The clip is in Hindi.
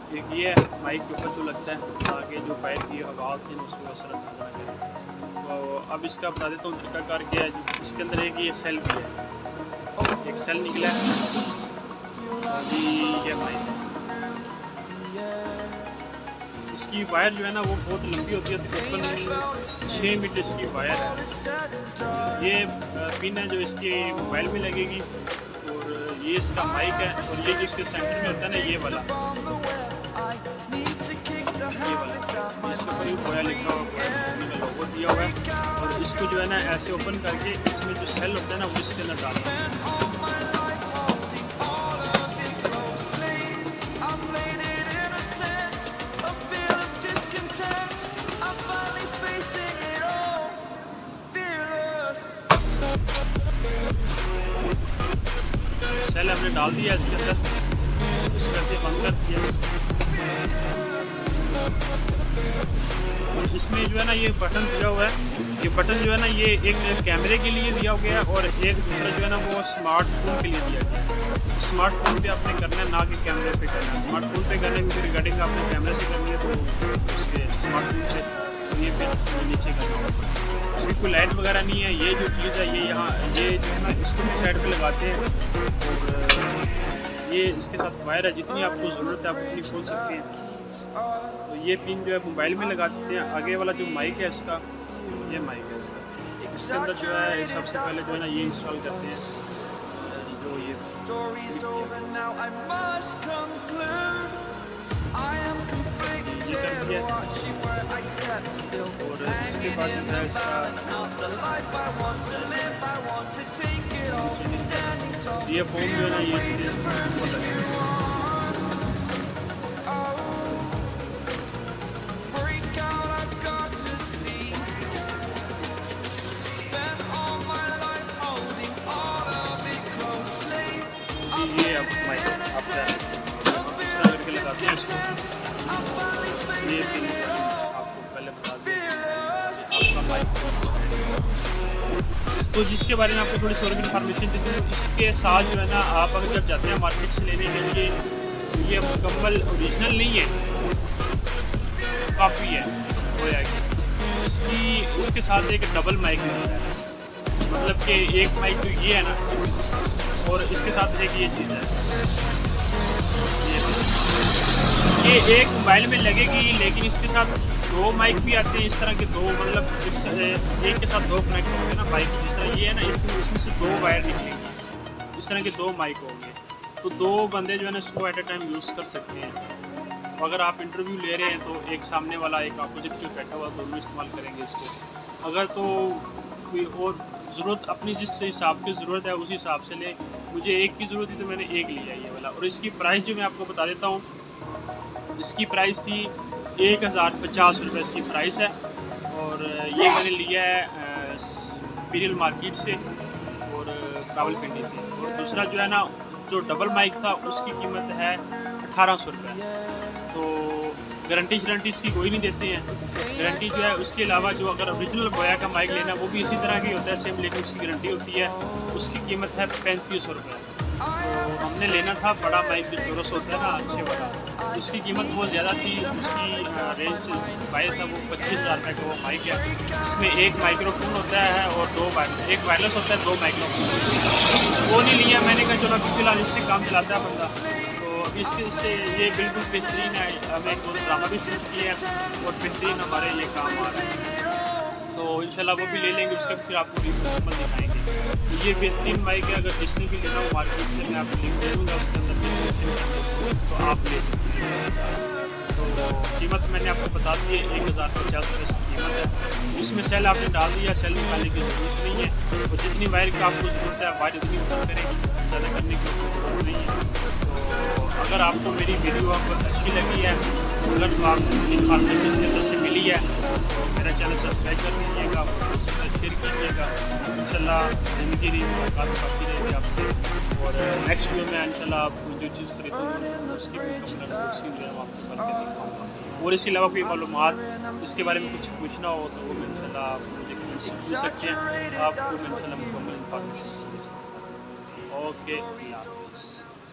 एक ये माइक के ऊपर जो लगता है ताकि जो पैर की हवा होती है ना उसको असर ना करे। तो अब इसका बता देता हूँ तरीकाकार क्या है। इसके अंदर एक ये सेल भी है, एक सेल निकला है अभी ये माइक। इसकी वायर जो है ना वो बहुत लंबी होती है, तकरीबन 6 मीटर इसकी वायर है। ये पिन है जो इसके मोबाइल में लगेगी और ये इसका माइक है और ये जो इसके सेंटर में होता है ना ये वाला इसके ऊपर बोया लिखा हुआ है, लोगो दिया हुआ है। और इसको जो है ना ऐसे ओपन करके इसमें जो सेल होता है ना वो इसके अंदर डालना है। सेल हमने डाल दिया इसके अंदर, इसको ऐसे बंद कर दिया। इसमें जो है ना ये बटन दिया हुआ है, ये बटन जो है ना ये एक कैमरे के लिए दिया गया है और एक दूसरा जो है ना वो स्मार्टफोन के लिए दिया गया है। स्मार्टफोन पे आपने करना है ना कि कैमरे पे करना है। स्मार्टफोन पे करने की रिगार्डिंग आपने कैमरे से करनी है तो स्मार्टफोन से ये फिर नीचे करना होगा। इसकी कोई लाइट वगैरह नहीं है। ये जो चीज़ है ये यहाँ ये जो है ना इसको भी साइड पे लगाते हैं और ये इसके साथ वायर है, जितनी आपको ज़रूरत है आप उतनी खोल सकते हैं। तो ये पिन जो है मोबाइल में लगा देते हैं। आगे वाला जो माइक है इसका, ये माइक है इसका, इसके अंदर जो है सबसे पहले जो है ना ये इंस्टॉल करते हैं जो ये कर दिया। और इसके बाद जो है इसका ये फोन जो है ना ये इसके ये अब माइक आप करके लगाते हैं इसको। ये पिन आपको पहले बता दें आपका माइक। तो जिसके बारे में आपको थोड़ी सी और इन्फॉर्मेशन दे दूँ, इसके साथ जो है ना आप अगर जब जाते हैं मार्केट से लेने के लिए ये मुकम्मल ओरिजिनल नहीं है, काफ़ी है होया कि इसके साथ एक डबल माइक मिलता है। मतलब कि एक माइक तो ये है ना और इसके साथ एक ये चीज़ है, ये एक मोबाइल में लगेगी लेकिन इसके साथ दो माइक भी आते हैं इस तरह के दो, मतलब एक के साथ दो कनेक्ट होंगे ना माइक। जिस तरह ये है ना इसमें से दो वायर निकलेंगी, इस तरह के दो माइक होंगे तो दो बंदे जो है ना इसको एट ए टाइम यूज़ कर सकते हैं। तो अगर आप इंटरव्यू ले रहे हैं तो एक सामने वाला एक अपोजिट पे बैठा हुआ दोनों इस्तेमाल करेंगे इसको। अगर तो कोई और ज़रूरत अपनी जिस हिसाब की ज़रूरत है उस हिसाब से ले। मुझे एक की ज़रूरत थी तो मैंने एक लिया ये वाला। और इसकी प्राइस जो मैं आपको बता देता हूँ, इसकी प्राइस थी 1050 रुपये इसकी प्राइस है। और ये मैंने लिया है इंपीरियल मार्केट से और रावलपिंडी से। और दूसरा जो है ना जो डबल माइक था उसकी कीमत है 1800 रुपये। तो गारंटी इसकी कोई नहीं देते हैं। गारंटी जो है उसके अलावा जो अगर ओरिजिनल बोया का माइक लेना वो भी इसी तरह की होता है सेम, लेकिन उसकी गारंटी होती है। उसकी कीमत है 3500 रुपये। तो हमने लेना था बड़ा माइक जो चौरस होता है ना अच्छे वाला, उसकी कीमत बहुत ज़्यादा थी। उसकी रेंज प्राइस था वो 25,000 रुपये का वो माइक है। इसमें एक माइक्रोफोन होता है और एक वायरलेस होता है, दो माइक्रोफोन। वो नहीं लिया मैंने, कहा चलो अभी फिलहाल इससे काम चलाता है बंदा। इससे ये बिल्कुल बेहतरीन है। हमें एक दो ड्रामा भी शूट किए हैं और बेहतरीन हमारे ये काम आ रहा है। तो इंशाल्लाह वो भी ले लेंगे, उसका फिर आपको रिव्यू दिखाएंगे। तो ये बेहतरीन माइक है। अगर जिसने भी लेना हो मार्केट से मैं आपको लिंक दे दूँगा, उसके अंदर तो आप ले सकते हैं। तो कीमत मैंने आपको बता दी है 1050 रुपये इसकी कीमत है। इसमें सेल आपने डाल दिया, सेल निकालने की ज़रूरत नहीं है। और जितनी वायर की आपको ज़रूरत है वायर उतनी ऊपर करेंगे, ज़्यादा करने की ज़रूरत नहीं है। अगर आपको मेरी वीडियो आपको अच्छी लगी है, अगर तो आपको इन्फॉर्मेशन इसके अंदर से मिली है तो मेरा चैनल सब्सक्राइब कर दीजिएगा, शेयर कीजिएगा। इंशाल्लाह ज़िंदगी की मुलाकात काफ़ी रहेगी आपसे। और नेक्स्ट वीडियो में इंशाल्लाह आपको जो चीज़ खरीदूँगा उसकी भी कंप्लेंट उसी में आपको करके दिखाऊँगा। और इसके अलावा कोई मालूमात इसके बारे में कुछ पूछना हो तो वो इंशाल्लाह आप मुझे कमेंट से पूछ सकते हैं। आपको इंशाल्लाह मुकम्मल इन्फॉर्मेशन दे सकते हैं। ओके।